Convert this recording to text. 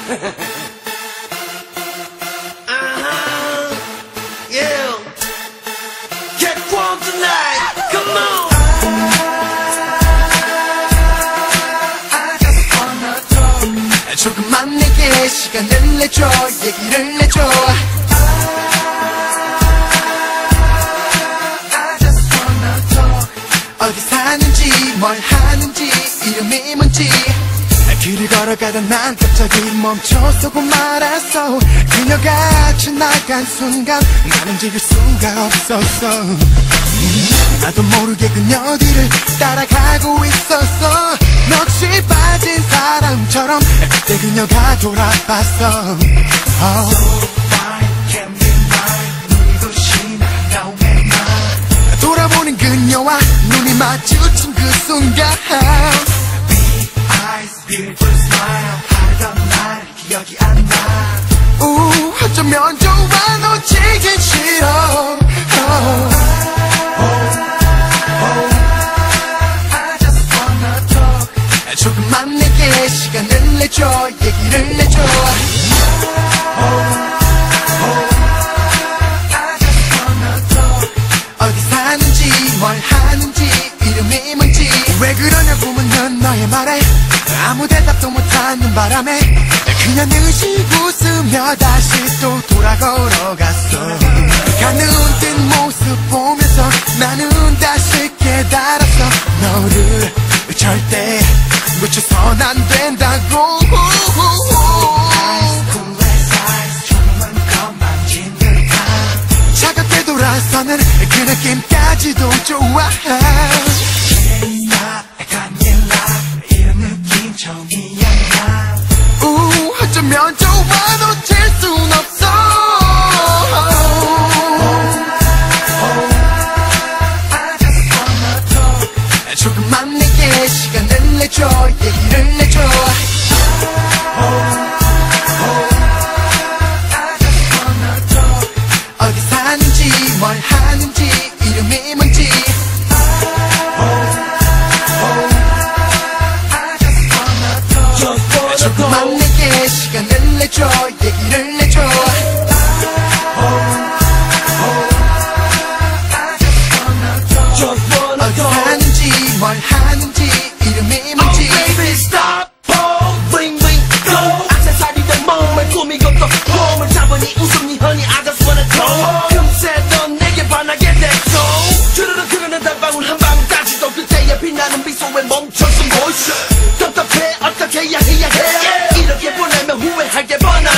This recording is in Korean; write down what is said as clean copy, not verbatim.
Yeah. Get warm tonight. Come on. I just wanna talk. 조금만 내게 시간을 내줘. 얘기를 내줘. I just wanna talk. 어디 사는지 뭘 하는지 이름이 뭔지. 길을 걸어가다 난 갑자기 멈춰서고 말았어. 그녀가 지나간 순간 나는 지킬 수가 없었어. 나도 모르게 그녀 뒤를 따라가고 있었어. 넋이 빠진 사람처럼 그때 그녀가 돌아봤어. 돌아보는 그녀와 눈이 마주친 그 순간 Beautiful smile 하던 날 기억이 안 나. 어쩌면 좋아 놓치긴 싫어. I just wanna talk. 조금만 내게 시간을 내줘. 얘기를 내줘. I just wanna talk. 어디 사는지 뭘 하는지 이름이 뭔지. 왜 그러냐고 묻는 너의 말에 아무 대답도 못하는 바람에 그냥 의식 웃으며 다시 또 돌아 걸어갔어. 가는 듯 모습 보면서 나는 다시 깨달았어. 너를 절대 놓쳐선 안 된다고. 차갑게 돌아서는 그 느낌까지도 좋아. 어쩌면 좋아 놓칠 순 없어. I just wanna talk. 조금만 내게 시간을 내줘. 얘기를 내줘. I just wanna talk. 어디 사는지 뭘 하는지 이름이 뭔지. 조금만 내게 시간을 내줘. 얘기를 내줘. 어디 사는지 뭘 하는지 이름이 뭔지. Oh baby stop. Oh bling bling go. 액세서리 된 몸을 꾸미고 또 몸을 잡으니 웃음이 honey I just wanna talk. 금세 넌 내게 반하게 됐어. 주르륵 흐르는 달방울 한 방울 따지도 그때의 빛나는 미소에 멈춰선 모션. 답답해 어떻게 해야 해. 이렇게 보내면 후회할 게 뻔하.